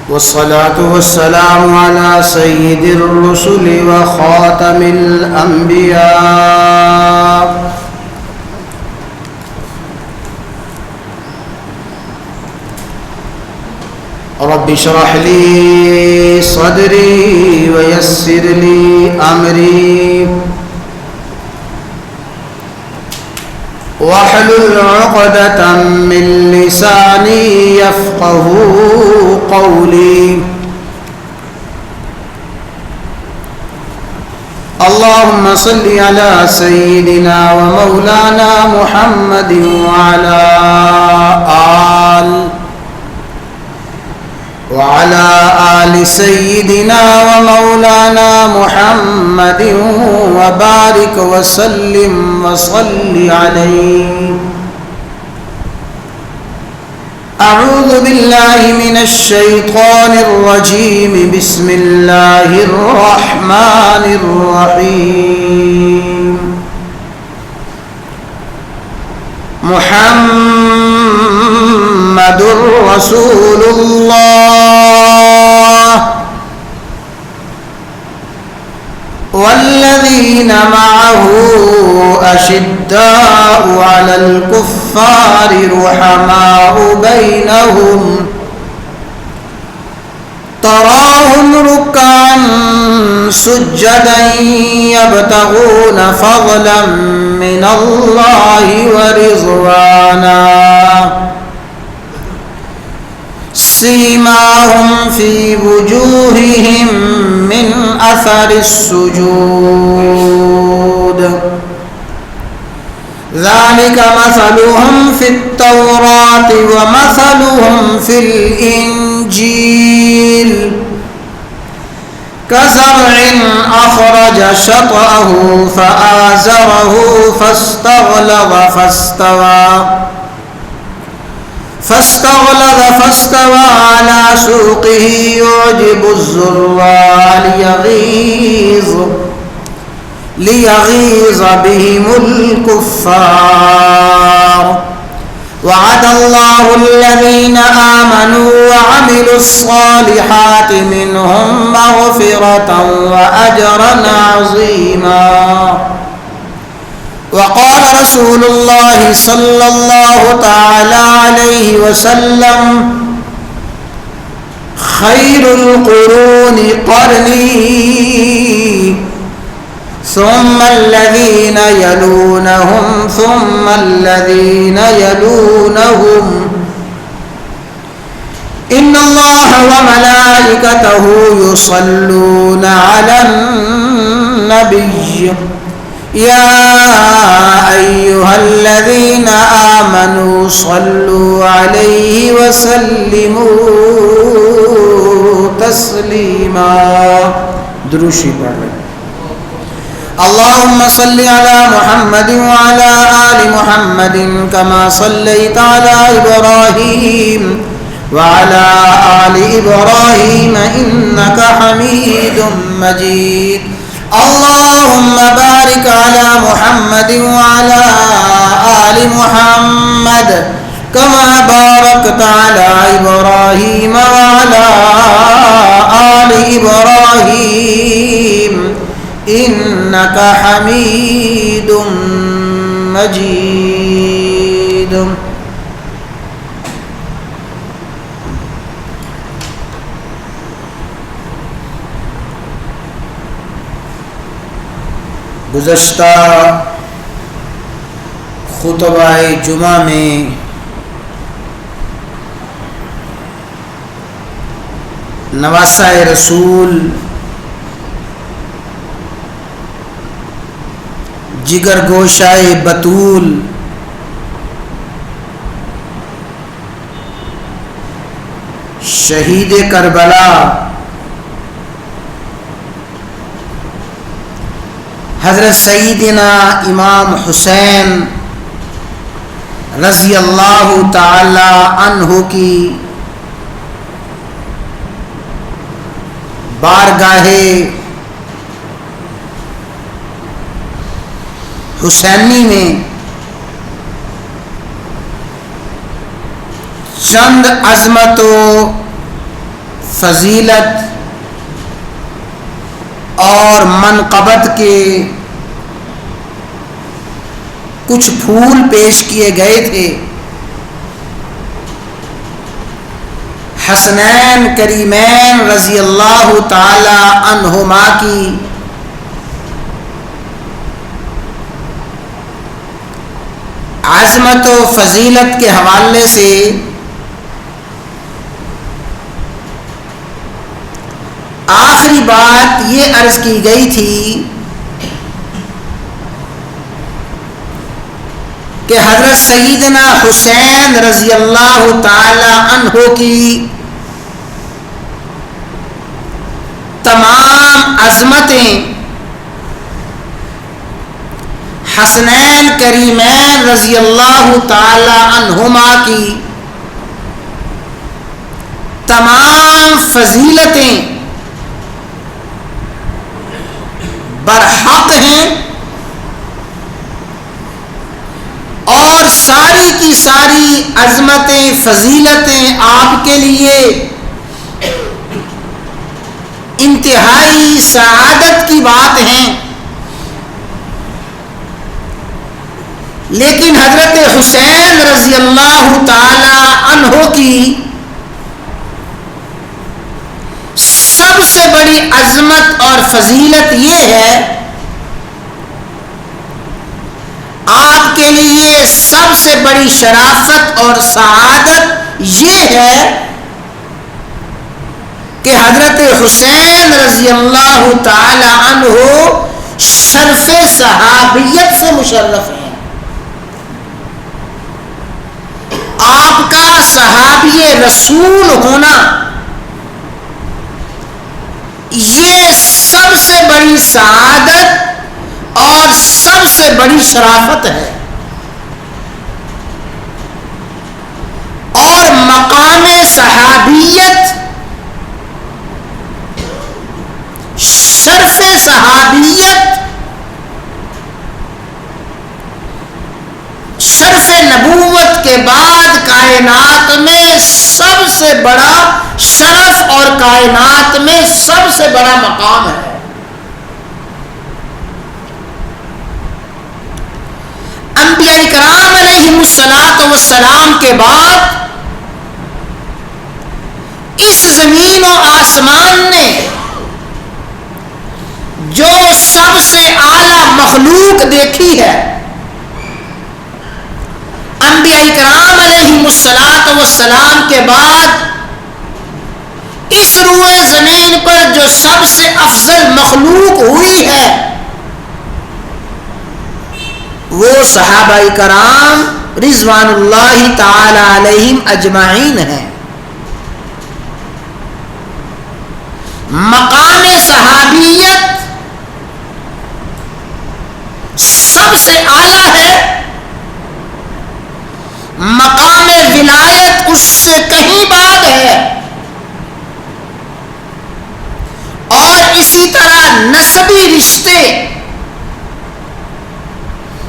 والصلاة والسلام على سيد الرسل وخاتم الأنبياء رب اشرح لي صدري ويسر لي أمري واحلل عقدة من لساني يفقه قولي اللهم صل على سيدنا ومولانا محمد وعلى آل سيدنا ومولانا محمد وبارك وسلم وصل عليه. أعوذ بالله من الشيطان الرجيم. بسم الله الرحمن الرحيم. محمد رسول الله والذين معه أشداء على الكفار رحماء بينهم تراهم ركعا سجدا يبتغون فضلا من الله ورضوانا سيماهم في وجوههم من أثر السجود ذلك مثلهم في التوراة ومثلهم في الإنجيل كزرع أخرج شطأه فآزره فاستغلظ فاستوى على سوقه يعجب الزراع ليغيظ بهم الكفار. وعد الله الذين آمنوا وعملوا الصالحات منهم مغفرة وأجرا عظيما. وقال رسول الله صلى الله تعالى عليه وسلم خير القرون قرني ثم الذين يلونهم ثم الذين يلونهم إن الله وملائكته يصلون على النبي يا أيها الذين آمنوا صلوا عليه وسلموا تسليما. دروشی پڑھیں. اللهم صل على محمد وعلى آل محمد كما صليت على إبراهيم وعلى آل إبراهيم إنك حميد مجيد. اللهم بارك على محمد وعلى آل محمد كما باركت على إبراهيم وعلى آل إبراهيم إنك حميد مجيد. گزشتہ خطبہ جمعہ میں نواسہ رسول جگر گوشائے بطول شہید کربلا حضرت سیدنا امام حسین رضی اللہ تعالی عنہ کی بارگاہ حسینی میں چند عظمت و فضیلت اور منقبت کے کچھ پھول پیش کیے گئے تھے۔ حسنین کریمین رضی اللہ تعالی عنہما کی عظمت و فضیلت کے حوالے سے آخری بات یہ عرض کی گئی تھی کہ حضرت سیدنا حسین رضی اللہ تعالی عنہ کی تمام عظمتیں حسنین کریمین رضی اللہ تعالی عنہما کی تمام فضیلتیں برحق ہیں، اور ساری کی ساری عظمتیں فضیلتیں آپ کے لیے انتہائی سعادت کی بات ہیں۔ لیکن حضرت حسین رضی اللہ تعالی عنہ کی سب سے بڑی عظمت اور فضیلت یہ ہے، آپ کے لیے سب سے بڑی شرافت اور سعادت یہ ہے کہ حضرت حسین رضی اللہ تعالی عنہ شرف صحابیت سے مشرف ہیں۔ آپ کا صحابی رسول ہونا یہ سب سے بڑی سعادت اور سب سے بڑی شرافت ہے، اور مقام صحابیت، شرف صحابیت، شرف نبوت کے بعد کائنات میں سب سے بڑا شرف اور کائنات میں سب سے بڑا مقام ہے۔ انبیاء کرام علیہم السلام کے بعد اس زمین و آسمان نے جو سب سے اعلی مخلوق دیکھی ہے، انبیاء کرام علیہم السلام کے بعد اس روئے زمین پر جو سب سے افضل مخلوق ہوئی ہے وہ صحابہ کرام رضوان اللہ تعالی علیہم اجمعین ہیں۔ مقام صحابیت سب سے اعلیٰ ہے، مقام ولایت اس سے کہیں بعد ہے، اور اسی طرح نسبی رشتے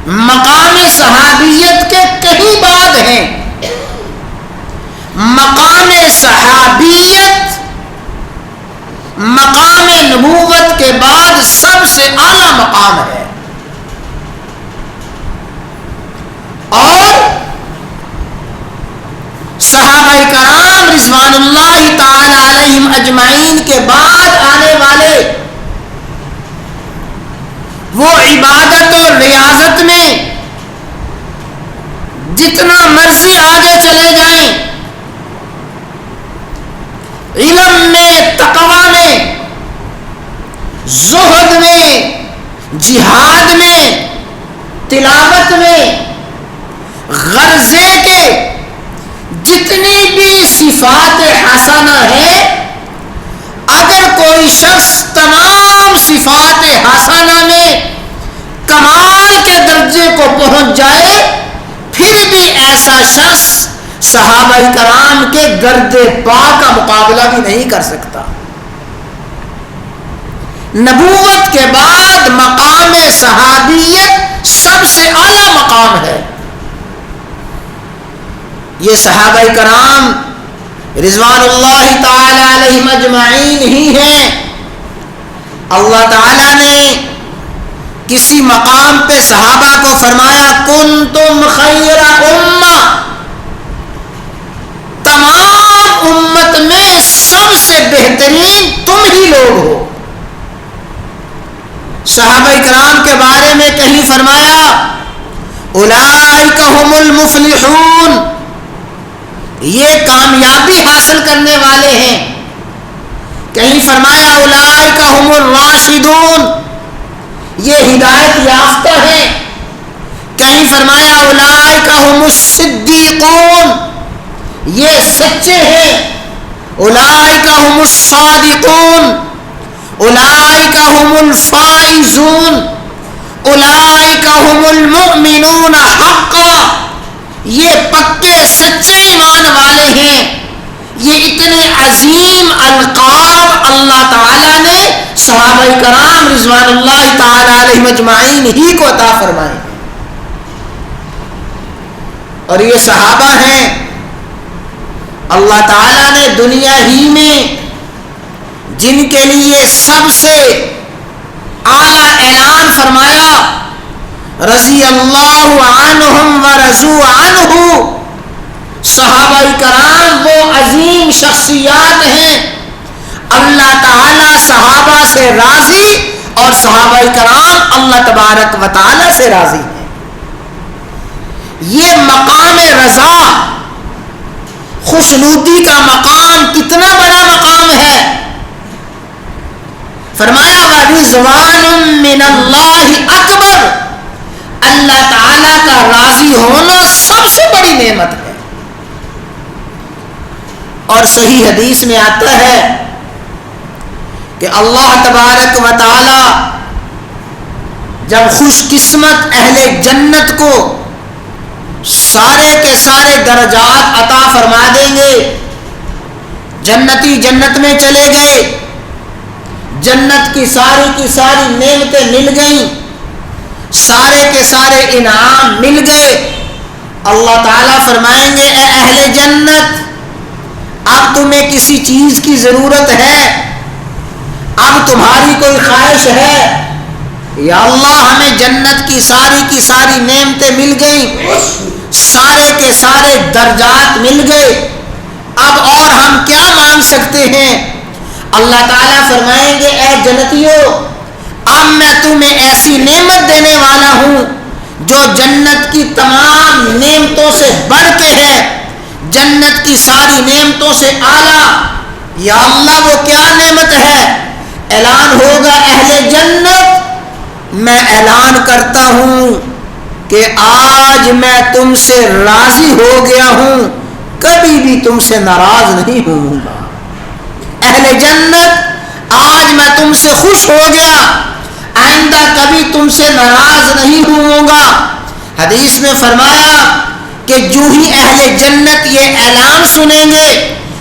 مقام صحابیت کے کہیں بعد ہیں۔ مقام صحابیت مقام نبوت کے بعد سب سے اعلیٰ مقام ہے، اور صحابہ کرام رضوان اللہ تعالی علیہم اجمعین کے بعد آنے والے وہ عبادت اور ریاضت میں جتنا مرضی آگے چلے جائیں، علم میں، تقوی میں، زہد میں، جہاد میں، تلاوت میں، غرضے کے جتنی بھی صفات حسنہ ہے، اگر کوئی شخص تمام صفات حسنہ میں کمال کے درجے کو پہنچ جائے، پھر بھی ایسا شخص صحابہ کرام کے گرد پا کا مقابلہ بھی نہیں کر سکتا۔ نبوت کے بعد مقام صحابیت سب سے اعلیٰ مقام ہے۔ یہ صحابہ کرام رضوان اللہ تعالی علیہم اجمعین ہی ہیں۔ اللہ تعالی نے کسی مقام پہ صحابہ کو فرمایا کنتم خیر امہ، تمام امت میں سب سے بہترین تم ہی لوگ ہو۔ صحابہ کرام کے بارے میں کہیں فرمایا اولئک هم المفلحون، یہ کامیابی حاصل کرنے والے ہیں۔ کہیں فرمایا اولئک هم الراشدون، یہ ہدایت یافتہ ہیں۔ کہیں فرمایا اولئک هم الصدیقون، یہ سچے ہیں۔ اولئک هم الصادقون، اولئک هم الفائزون، اولئک هم المؤمنون حقا، یہ پکے سچے ایمان والے ہیں۔ یہ اتنے عظیم القاب اللہ تعالی نے صحابہ کرام رضوان اللہ تعالی علیہم اجمعین ہی کو عطا فرمائے، اور یہ صحابہ ہیں اللہ تعالی نے دنیا ہی میں جن کے لیے سب سے اعلیٰ اعلان فرمایا رضی اللہ عنہم ورضوا عنہ۔ صحابہ کرام وہ عظیم شخصیات ہیں، اللہ تعالی صحابہ سے راضی اور صحابہ کرام اللہ تبارک و تعالی سے راضی ہیں۔ یہ مقام رضا، خوشنودی کا مقام کتنا بڑا مقام ہے۔ فرمایا وَرِضْوَانٌ مِّنَ اللَّهِ اکبر، اللہ تعالیٰ کا راضی ہونا سب سے بڑی نعمت ہے۔ اور صحیح حدیث میں آتا ہے کہ اللہ تبارک و تعالی جب خوش قسمت اہل جنت کو سارے کے سارے درجات عطا فرما دیں گے، جنتی جنت میں چلے گئے، جنت کی ساری نعمتیں مل گئیں، سارے کے سارے انعام مل گئے، اللہ تعالیٰ فرمائیں گے اے اہل جنت اب تمہیں کسی چیز کی ضرورت ہے، اب تمہاری کوئی خواہش ہے؟ یا اللہ ہمیں جنت کی ساری نعمتیں مل گئیں، سارے کے سارے درجات مل گئے، اب اور ہم کیا مانگ سکتے ہیں؟ اللہ تعالیٰ فرمائیں گے اے جنتیوں اب میں تمہیں ایسی نعمت دینے والا ہوں جو جنت کی تمام نعمتوں سے بڑھ کے ہے، جنت کی ساری نعمتوں سے اعلیٰ۔ یا اللہ وہ کیا نعمت ہے؟ اعلان ہوگا اہل جنت میں اعلان کرتا ہوں کہ آج میں تم سے راضی ہو گیا ہوں، کبھی بھی تم سے ناراض نہیں ہوں گا۔ اہل جنت آج میں تم سے خوش ہو گیا، آئندہ کبھی تم سے ناراض نہیں ہوں گا۔ حدیث میں فرمایا کہ جو ہی اہل جنت یہ اعلان سنیں گے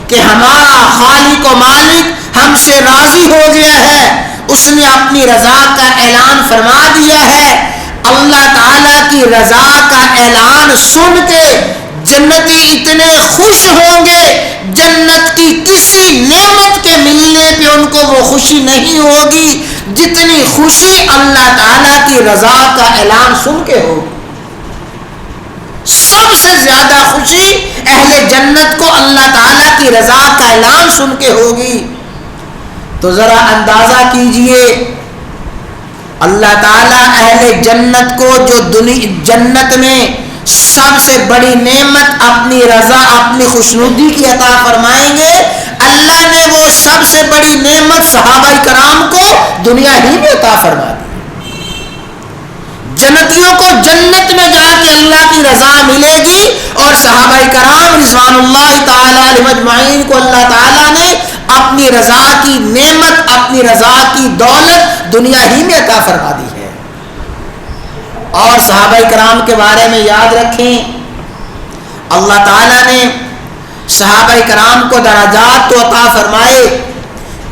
کہ ہمارا خالق و مالک ہم سے راضی ہو گیا ہے، اس نے اپنی رضا کا اعلان فرما دیا ہے، اللہ تعالیٰ کی رضا کا اعلان سن کے جنتی اتنے خوش ہوں گے، جنت کی کسی نعمت کے ملنے پہ ان کو وہ خوشی نہیں ہوگی جتنی خوشی اللہ تعالیٰ کی رضا کا اعلان سن کے ہوگی۔ سب سے زیادہ خوشی اہل جنت کو اللہ تعالیٰ کی رضا کا اعلان سن کے ہوگی۔ تو ذرا اندازہ کیجئے اللہ تعالیٰ اہل جنت کو جو جنت میں سب سے بڑی نعمت اپنی رضا اپنی خوشنودی کی عطا فرمائیں گے، اللہ نے وہ سب سے بڑی نعمت صحابہ کرام کو دنیا ہی میں عطا فرما دی۔ جنتیوں کو جنت میں جا کے اللہ کی رضا ملے گی، اور صحابہ کرام رضوان اللہ تعالی علیہم اجمعین کو اللہ تعالیٰ نے اپنی رضا کی نعمت اپنی رضا کی دولت دنیا ہی میں عطا فرما دی ہے۔ اور صحابہ کرام کے بارے میں یاد رکھیں اللہ تعالیٰ نے صحابہ کرام کو درجات تو عطا فرمائے،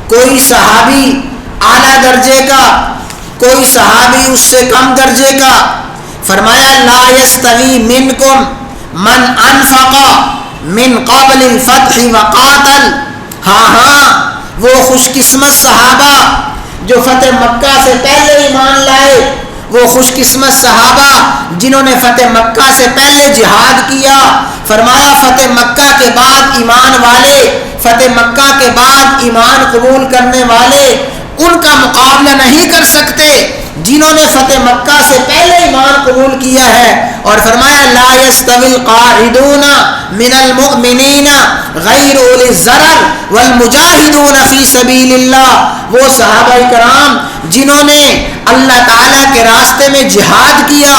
کوئی صحابی اعلیٰ درجے کا، کوئی صحابی اس سے کم درجے کا۔ فرمایا لا یستوی منکم من انفق من قبل الفتح وقاتل. ہاں وہ خوش قسمت صحابہ جو فتح مکہ سے پہلے ایمان لائے، وہ خوش قسمت صحابہ جنہوں نے فتح مکہ سے پہلے جہاد کیا. فرمایا فتح مکہ کے بعد ایمان والے، فتح مکہ کے بعد ایمان قبول کرنے والے ان کا مقابلہ نہیں کر سکتے جنہوں نے فتح مکہ سے پہلے ایمان قبول کیا ہے. اور فرمایا لا يستوي القاعدون من المؤمنین غیر اولی الضرر والمجاہدون فی سبیل اللہ. وہ صحابہ کرام جنہوں نے اللہ تعالیٰ کے راستے میں جہاد کیا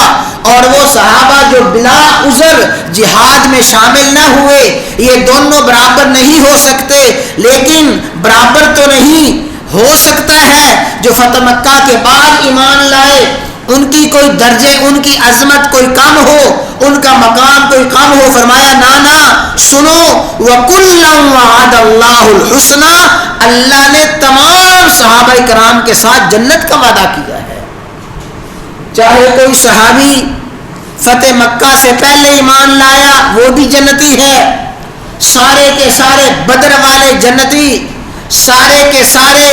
اور وہ صحابہ جو بلا عذر جہاد میں شامل نہ ہوئے، یہ دونوں برابر نہیں ہو سکتے. لیکن برابر تو نہیں ہو سکتا ہے جو فتح مکہ کے بعد ایمان لائے ان کی کوئی درجے، ان کی عظمت کوئی کم ہو، ان کا مقام کوئی کم ہو. فرمایا نانا سنو، وَكُلًّا وَعَدَ اللَّهُ الْحُسْنَى، اللہ نے تمام صحابہ کرام کے ساتھ جنت کا وعدہ کیا ہے. چاہے کوئی صحابی فتح مکہ سے پہلے ایمان لایا وہ بھی جنتی ہے، سارے کے سارے بدر والے جنتی، سارے کے سارے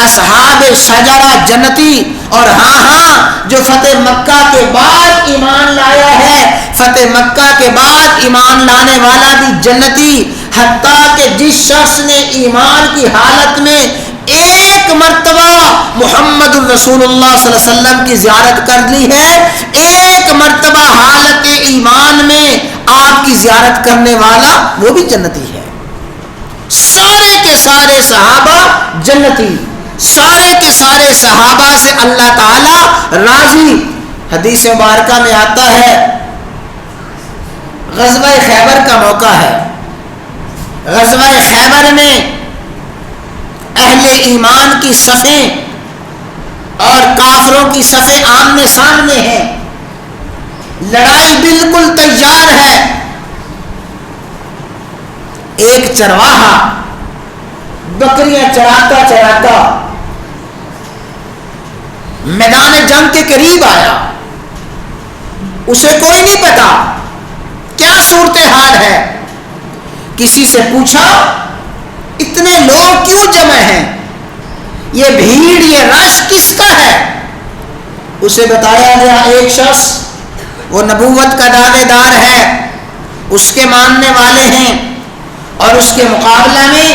اصحاب شجرہ جنتی. اور ہاں جو فتح مکہ کے بعد ایمان لایا ہے، فتح مکہ کے بعد ایمان لانے والا بھی جنتی. حتیٰ کہ جس شخص نے ایمان کی حالت میں ایک مرتبہ محمد الرسول اللہ صلی اللہ علیہ وسلم کی زیارت کر لی ہے، ایک مرتبہ حالت ایمان میں آپ کی زیارت کرنے والا وہ بھی جنتی ہے. سارے کے سارے صحابہ جنتی، سارے کے سارے صحابہ سے اللہ تعالی راضی. حدیث مبارکہ میں آتا ہے غزوہ خیبر کا موقع ہے. غزوہ خیبر میں اہل ایمان کی صفیں اور کافروں کی صفیں آمنے سامنے ہیں، لڑائی بالکل تیار ہے. ایک چرواہا بکریاں چراتا چراتا میدان جنگ کے قریب آیا. اسے کوئی نہیں پتا کیا صورتحال ہے. کسی سے پوچھا اتنے لوگ کیوں جمع ہیں، یہ بھیڑ یہ رش کس کا ہے؟ اسے بتایا گیا ایک شخص وہ نبوت کا دعوے دار ہے، اس کے ماننے والے ہیں اور اس کے مقابلہ میں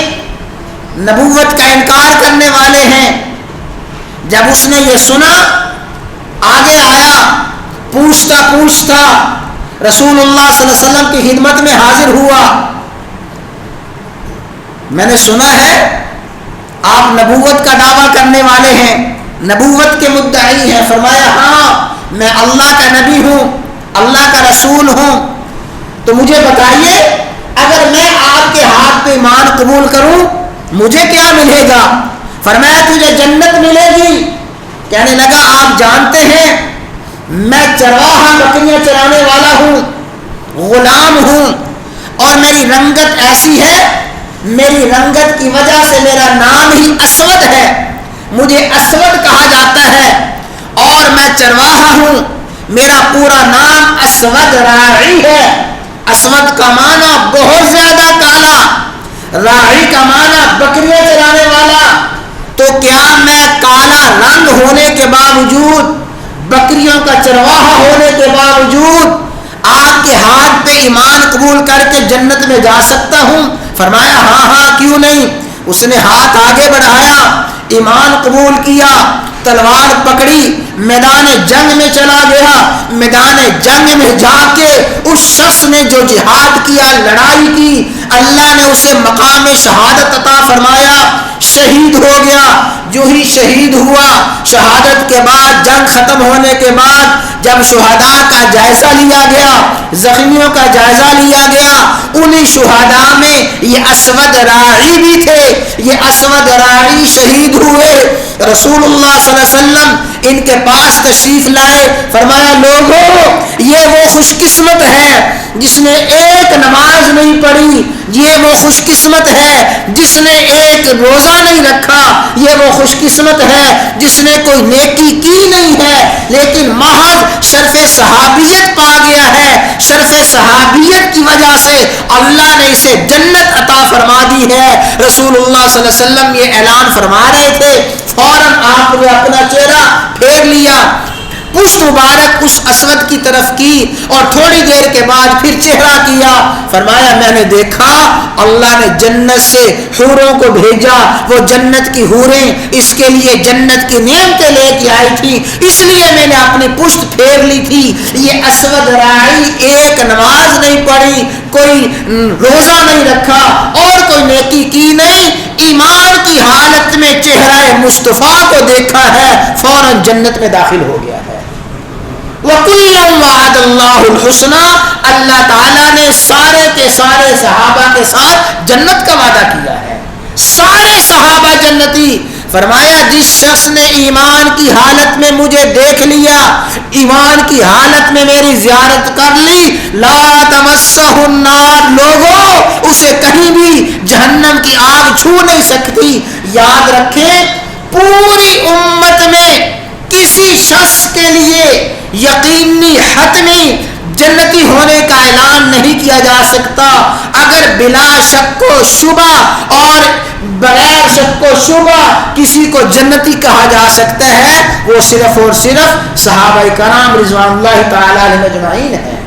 نبوت کا انکار کرنے والے ہیں. جب اس نے یہ سنا آگے آیا، پوچھتا پوچھتا رسول اللہ صلی اللہ علیہ وسلم کی خدمت میں حاضر ہوا. میں نے سنا ہے آپ نبوت کا دعویٰ کرنے والے ہیں، نبوت کے مدعی ہیں. فرمایا ہاں میں اللہ کا نبی ہوں، اللہ کا رسول ہوں. تو مجھے بتائیے اگر میں آپ کے ہاتھ پہ ایمان قبول کروں مجھے کیا ملے گا؟ فرمایا تجھے جنت ملے گی. کہنے لگا آپ جانتے ہیں میں چرواہا بکریاں چرانے والا ہوں، غلام ہوں اور میری رنگت ایسی ہے، میری رنگت کی وجہ سے میرا نام ہی اسود ہے، مجھے اسود کہا جاتا ہے اور میں چرواہا ہوں. میرا پورا نام اسود راعی ہے. اسود کا معنی بہت زیادہ کالا، راعی کا معنی بکریاں چرانے والا. تو کیا میں کالا رنگ ہونے کے باوجود، بکریوں کا چرواہا ہونے کے باوجود آپ کے ہاتھ پہ ایمان قبول کر کے جنت میں جا سکتا ہوں؟ فرمایا ہاں کیوں نہیں. اس نے ہاتھ آگے بڑھایا، ایمان قبول کیا، تلوار پکڑی، میدان جنگ میں چلا گیا. میدان جنگ میں جا کے اس شخص نے جو جہاد کیا، لڑائی کی، اللہ نے اسے مقام شہادت عطا فرمایا، شہید ہو گیا. جو ہی شہید ہوا، شہادت کے بعد جنگ ختم ہونے کے بعد جب شہداء کا جائزہ لیا گیا، زخمیوں کا جائزہ لیا گیا، انہی شہداء میں یہ اسود راعی بھی تھے، یہ اسود راعی شہید ہوئے، رسول اللہ صلی اللہ علیہ وسلم ان کے پاس تشریف لائے، فرمایا لوگوں یہ وہ خوش قسمت ہے جس نے ایک نماز نہیں پڑھی، یہ وہ خوش قسمت ہے جس نے ایک روزہ نہیں رکھا، یہ وہ خوش قسمت ہے جس نے کوئی نیکی کی نہیں ہے، لیکن محض شرف صحابیت پا گیا ہے، شرف صحابیت کی وجہ سے اللہ نے اسے جنت عطا فرما دی ہے۔ رسول اللہ صلی اللہ علیہ وسلم یہ اعلان فرما رہے تھے، فوراً آپ نے اپنا چہرہ پھیر لیا، پشت مبارک اس اسود کی طرف کی اور تھوڑی دیر کے بعد پھر چہرہ کیا، فرمایا میں نے دیکھا اللہ نے جنت سے حوروں کو بھیجا، وہ جنت کی حوریں اس کے لیے جنت کی نعمتیں لے کے آئی تھی، اس لیے میں نے اپنی پشت پھیر لی تھی۔ یہ اسود راعی ایک نماز نہیں پڑھی، کوئی روزہ نہیں رکھا اور کوئی نیکی کی نہیں، ایمان کی حالت میں چہرہ مصطفیٰ کو دیکھا ہے، فوراً جنت میں داخل ہو گیا ہے۔ وَكُلًّا وَعَدَ اللَّهُ الْحُسْنَى، اللہ تعالیٰ نے سارے کے سارے صحابہ کے ساتھ جنت کا وعدہ کیا ہے، سارے صحابہ جنتی۔ فرمایا جس شخص نے ایمان کی حالت میں مجھے دیکھ لیا، ایمان کی حالت میں میری زیارت کر لی، لا تمسہ النار، لوگوں اسے کہیں بھی جہنم کی آگ چھو نہیں سکتی۔ یاد رکھیں پوری امت میں کسی شخص کے لیے یقینی حتمی جنتی ہونے کا اعلان نہیں کیا جا سکتا، اگر بلا شک و شبہ اور بغیر شک و شبہ کسی کو جنتی کہا جا سکتا ہے وہ صرف اور صرف صحابہ کرام رضوان اللہ تعالی علیہم اجمعین ہیں۔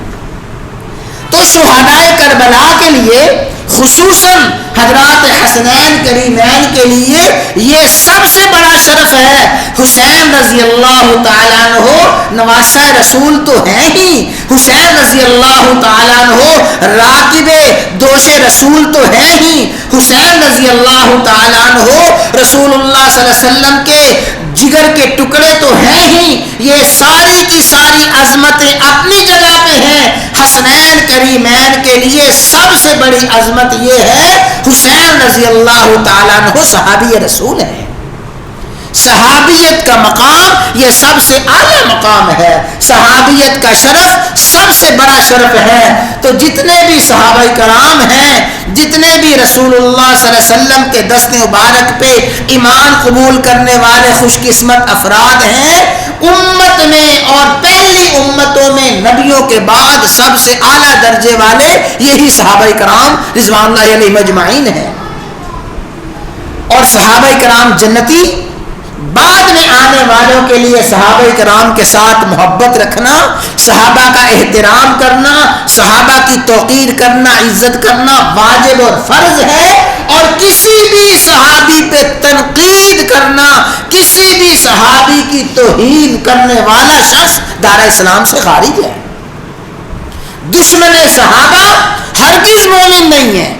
تو شہدائے کربلا کے لیے خصوصاً حضرات حسنین کریمین کے لیے یہ سب سے بڑا شرف ہے۔ حسین رضی اللہ تعالیٰ عنہ نواسہ رسول تو ہیں ہی، حسین رضی اللہ تعالیٰ عنہ راکب دوش رسول تو ہیں ہی، حسین رضی اللہ تعالیٰ عنہ رسول اللہ صلی اللہ علیہ وسلم کے جگر کے ٹکڑے تو ہیں ہی، یہ ساری کی ساری عظمتیں اپنی جگہ پہ ہیں۔ حسنین کریمین کے لیے سب سے بڑی عظمت یہ ہے حسین رضی اللہ تعالیٰ عنہ صحابی رسول ہیں، صحابیت کا مقام یہ سب سے اعلیٰ مقام ہے، صحابیت کا شرف سب سے بڑا شرف ہے۔ تو جتنے بھی صحابہ کرام ہیں، جتنے بھی رسول اللہ صلی اللہ علیہ وسلم کے دست مبارک پہ ایمان قبول کرنے والے خوش قسمت افراد ہیں، امت میں اور پہلی امتوں میں نبیوں کے بعد سب سے اعلیٰ درجے والے یہی صحابہ کرام رضوان اللہ علیہم اجمعین ہیں۔ اور صحابہ کرام جنتی، بعد میں آنے والوں کے لیے صحابہ کرام کے ساتھ محبت رکھنا، صحابہ کا احترام کرنا، صحابہ کی توقیر کرنا، عزت کرنا واجب اور فرض ہے، اور کسی بھی صحابی پہ تنقید کرنا، کسی بھی صحابی کی توہین کرنے والا شخص دار اسلام سے خارج ہے۔ دشمن صحابہ ہرگز مومن نہیں ہے،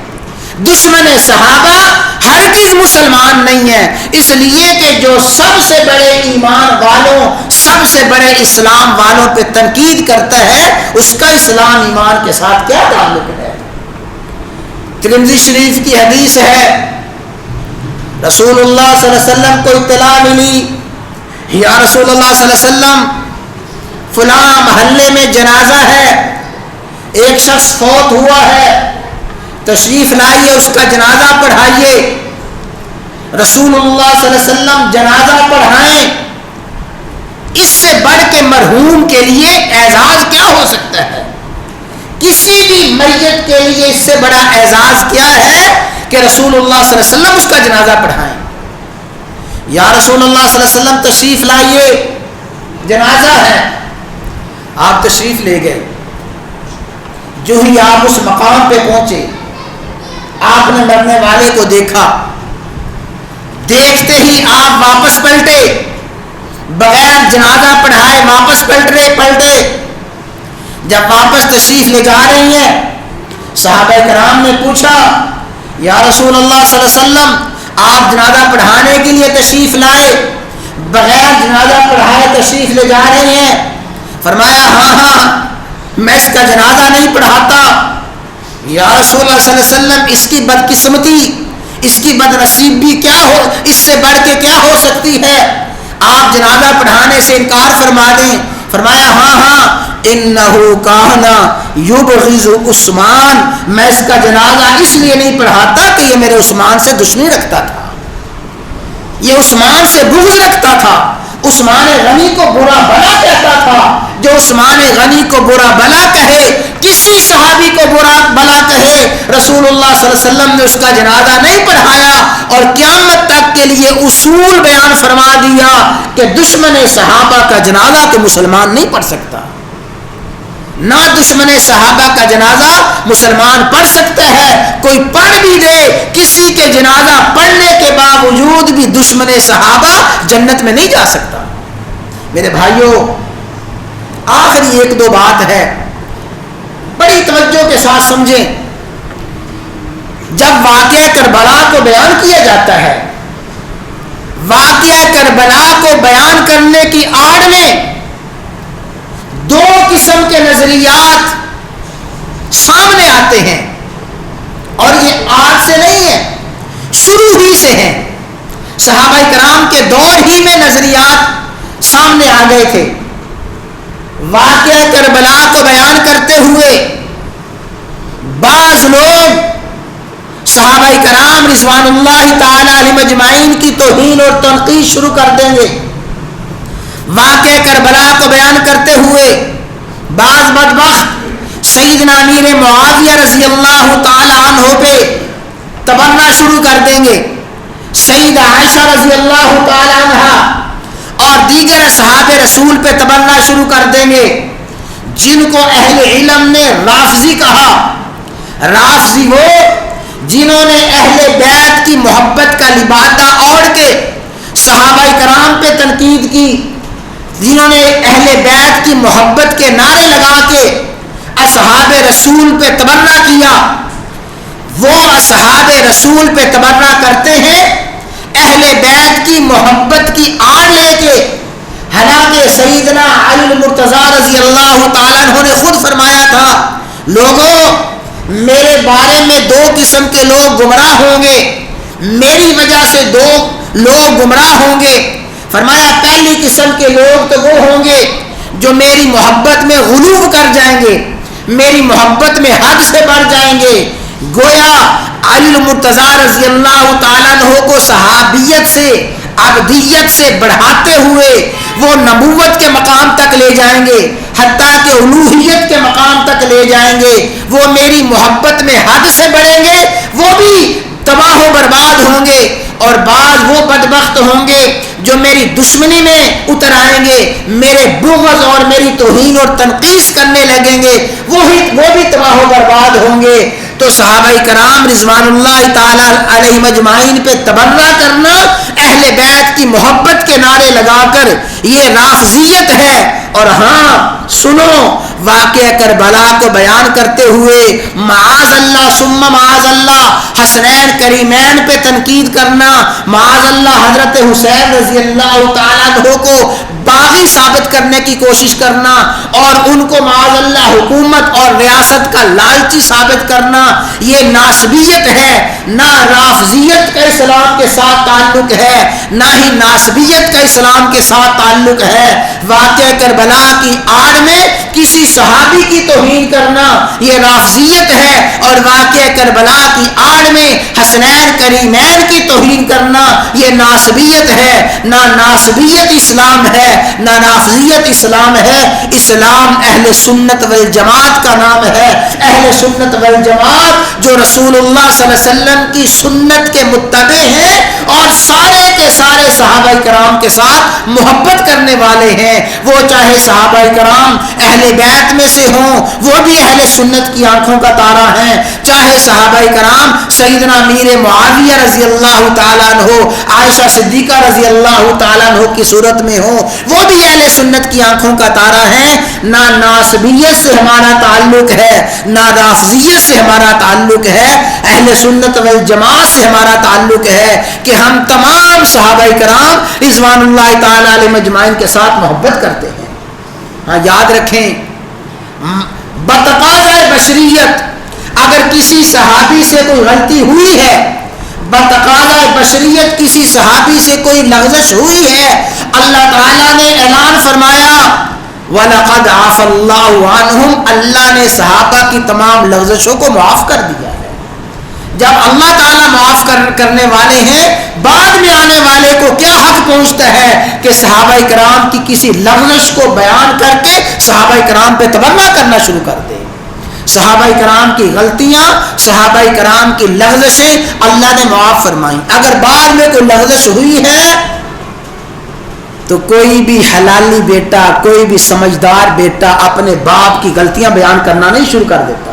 دشمن صحابہ ہرگز مسلمان نہیں ہے، اس لیے کہ جو سب سے بڑے ایمان والوں، سب سے بڑے اسلام والوں پہ تنقید کرتا ہے اس کا اسلام ایمان کے ساتھ کیا تعلق ہے؟ ترمذی شریف کی حدیث ہے، رسول اللہ صلی اللہ علیہ وسلم کو اطلاع ملی، یا رسول اللہ صلی اللہ علیہ وسلم فلاں محلے میں جنازہ ہے، ایک شخص فوت ہوا ہے، تشریف لائیے اس کا جنازہ پڑھائیے۔ رسول اللہ صلی اللہ علیہ وسلم جنازہ پڑھائیں، اس سے بڑھ کے مرحوم کے لیے اعزاز کیا ہو سکتا ہے؟ کسی بھی میت کے لیے اس سے بڑا اعزاز کیا ہے کہ رسول اللہ صلی اللہ علیہ وسلم اس کا جنازہ پڑھائیں۔ یا رسول اللہ صلی اللہ علیہ وسلم تشریف لائیے، جنازہ ہے، آپ تشریف لے گئے، جو ہی آپ اس مقام پہ پہنچے آپ نے مرنے والے کو دیکھا، دیکھتے ہی آپ واپس پلٹے، بغیر جنازہ پڑھائے واپس پلٹے۔ جب واپس تشریف لے جا رہی ہیں، صحابہ کرام نے پوچھا یا رسول اللہ صلی اللہ علیہ وسلم آپ جنازہ پڑھانے کے لیے تشریف لائے، بغیر جنازہ پڑھائے تشریف لے جا رہی ہیں؟ فرمایا ہاں میں اس کا جنازہ نہیں پڑھاتا، یا رسول اللہ صلی اللہ علیہ وسلم اس کی بدقسمتی، اس کی بدنصیبی کیا ہو، اس سے بڑھ کے کیا ہو سکتی ہے؟ آپ جنازہ پڑھانے سے انکار فرما دیں۔ فرمایا ہاں ہاں انہو کانا یبغض عثمان، میں اس کا جنازہ اس لیے نہیں پڑھاتا کہ یہ میرے عثمان سے دشمنی رکھتا تھا، یہ عثمان سے بغض رکھتا تھا، عثمان غنی کو برا بلا کہتا تھا۔ جو عثمان غنی کو برا بلا کہے، کسی صحابی کو برا بلا کہے، رسول اللہ صلی اللہ علیہ وسلم نے اس کا جنازہ نہیں پڑھایا اور قیامت تک کے لیے اصول بیان فرما دیا کہ دشمن صحابہ کا جنازہ تو مسلمان نہیں پڑھ سکتا، نہ دشمن صحابہ کا جنازہ مسلمان پڑھ سکتا ہے۔ کوئی پڑھ بھی دے، کسی کے جنازہ پڑھنے کے باوجود بھی دشمن صحابہ جنت میں نہیں جا سکتا۔ میرے بھائیوں، آخری ایک دو بات ہے، بڑی توجہ کے ساتھ سمجھیں۔ جب واقعہ کربلا کو بیان کیا جاتا ہے، واقعہ کربلا کو بیان کرنے کی آڑ میں دو قسم کے نظریات سامنے آتے ہیں، اور یہ آج سے نہیں ہے، شروع ہی سے ہیں۔ صحابہ کرام کے دور ہی میں نظریات سامنے آ گئے تھے۔ واقعہ کربلا کو بیان کرتے ہوئے بعض لوگ صحابہ کرام رضوان اللہ تعالی علیہم اجمعین کی توہین اور تنقید شروع کر دیں گے۔ واقعہ کربلا کو بیان کرتے ہوئے بعض بدبخت سیدنا امیر معاویہ رضی اللہ تعالی عنہ پہ تبرہ شروع کر دیں گے، سیدہ عائشہ رضی اللہ تعالی عنہ اور دیگر اصحاب رسول پہ تبرہ شروع کر دیں گے، جن کو اہل علم نے رافضی کہا۔ رافضی وہ جنہوں نے اہل بیت کی محبت کا لبادہ اوڑھ کے صحابہ کرام پہ تنقید کی، جنہوں نے اہل بیت کی محبت کے نعرے لگا کے اصحاب رسول پہ تبرہ کیا۔ وہ اصحاب رسول پہ تبرہ کرتے ہیں اہل بیت کی محبت کی آڑ لے کے، حالانکہ سیدنا علی المرتضیٰ رضی اللہ تعالیٰ عنہ نے خود فرمایا تھا، لوگوں میرے بارے میں دو قسم کے لوگ گمراہ ہوں گے، میری وجہ سے دو لوگ گمراہ ہوں گے۔ فرمایا پہلی قسم کے لوگ تو وہ ہوں گے جو میری محبت میں غلو کر جائیں گے، میری محبت میں حد سے بڑھ جائیں گے۔ گویا علی المرتضیٰ رضی اللہ تعالیٰ عنہ کو صحابیت سے، عبدیت سے بڑھاتے ہوئے وہ نبوت کے مقام تک لے جائیں گے، حتیٰ کہ الوہیت کے مقام تک لے جائیں گے۔ وہ میری محبت میں حد سے بڑھیں گے، وہ بھی تباہ و برباد ہوں گے، اور بعض وہ بدبخت ہوں گے جو میری دشمنی میں اتر آئیں گے، میرے بغض اور میری توہین اور تنقید کرنے لگیں گے، وہ بھی تباہ و برباد ہوں گے۔ تو صحابہ کرام رضوان اللہ تعالی علیہم اجمعین پہ تبرہ کرنا، اہل بیت کی محبت کے نعرے لگا کر، یہ رافضیت ہے۔ اور ہاں سنو، واقعہ کربلا کو بیان کرتے ہوئے معاذ اللہ ثم معاذ اللہ حسنین کریمین پہ تنقید کرنا، معاذ اللہ حضرت حسین رضی اللہ تعالیٰ عنہ کو باغی ثابت کرنے کی کوشش کرنا، اور ان کو معاذ اللہ حکومت اور ریاست کا لالچی ثابت کرنا، یہ ناسبیت ہے۔ نہ رافضیت کا اسلام کے ساتھ تعلق ہے، نہ ہی ناسبیت کا اسلام کے ساتھ تعلق ہے۔ واقعہ کربلا کی آڑ میں کسی صحابی کی توہین کرنا یہ رافضیت ہے، اور واقعہ کربلا کی آڑ میں حسنین کریمین کی توہین کرنا یہ ناسبیت ہے۔ نہ ناسبیت اسلام ہے، نہ نافضیت اسلام ہے۔ اسلام اہل سنت والجماعت کا نام ہے۔ اہل سنت والجماعت جو رسول اللہ صلی اللہ علیہ وسلم کی سنت کے متبع ہیں اور سارے کے سارے صحابہ کرام کے ساتھ محبت کرنے والے ہیں، وہ چاہے صحابہ کرام اہل بیت میں سے ہوں، وہ بھی اہل سنت کی آنکھوں کا تارا ہیں، چاہے صحابہ کرام سیدنا امیر معاویہ رضی اللہ تعالیٰ عنہ، عائشہ صدیقہ رضی اللہ تعالیٰ عنہ کی صورت میں ہوں، وہ بھی اہل سنت کی آنکھوں کا تارا ہیں۔ نہ ناسبیت سے ہمارا تعلق ہے، نہ رافضیت سے ہمارا تعلق ہے، اہل سنت والجماعت سے ہمارا تعلق ہے کہ ہم تمام صحابہ کرام رضوان اللہ تعالیٰ علیہم اجمعین کے ساتھ محبت کرتے ہیں۔ ہاں یاد رکھیں، بتقاضۂ بشریت اگر کسی صحابی سے کوئی غلطی ہوئی ہے، بتقاضا بشریت کسی صحابی سے کوئی لغزش ہوئی ہے، اللہ تعالیٰ نے اعلان فرمایا وَلَقَدْ عَفَا اللَّهُ عَنْهُمْ، اللہ نے صحابہ کی تمام لغزشوں کو معاف کر دیا ہے۔ جب اللہ تعالیٰ معاف کرنے والے ہیں، بعد میں آنے والے کو کیا حق پہنچتا ہے کہ صحابہ کرام کی کسی لغزش کو بیان کر کے صحابہ کرام پہ تبرہ کرنا شروع کر دے۔ صحابہ کرام کی غلطیاں، صحابہ کرام کی لغزشیں اللہ نے معاف فرمائیں۔ اگر بعد میں کوئی لغزش ہوئی ہے تو کوئی بھی حلالی بیٹا، کوئی بھی سمجھدار بیٹا اپنے باپ کی غلطیاں بیان کرنا نہیں شروع کر دیتا۔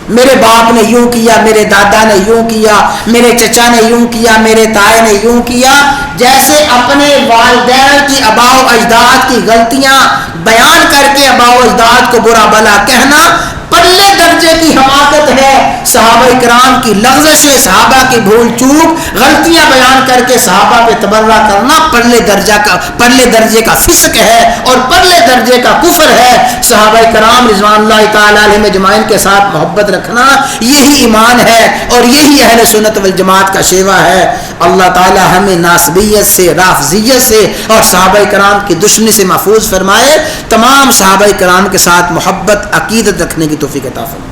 میرے باپ نے یوں کیا، میرے دادا نے یوں کیا، میرے چچا نے یوں کیا، میرے تائے نے یوں کیا، جیسے اپنے والدین کی آباء و اجداد کی غلطیاں بیان کر کے آباء و اجداد کو برا بھلا کہنا پرلے درجے کی حماقت ہے۔ صحابہ کرام کی لغزشیں، صحابہ کی بھول چوک، غلطیاں بیان کر کے صحابہ پہ تبرہ کرنا پرلے درجے کا فسق ہے اور پرلے درجے کا کفر ہے۔ صحابہ کرام رضوان اللہ تعالی علیہم اجمعین کے ساتھ محبت رکھنا یہی ایمان ہے اور یہی اہل سنت والجماعت کا شیوہ ہے۔ اللہ تعالی ہمیں ناسبیت سے، رافضیت سے اور صحابہ کرام کی دشمنی سے محفوظ فرمائے۔ تمام صحابہ کرام کے ساتھ محبت عقیدت رکھنے کی توفیق عطا فرمائے۔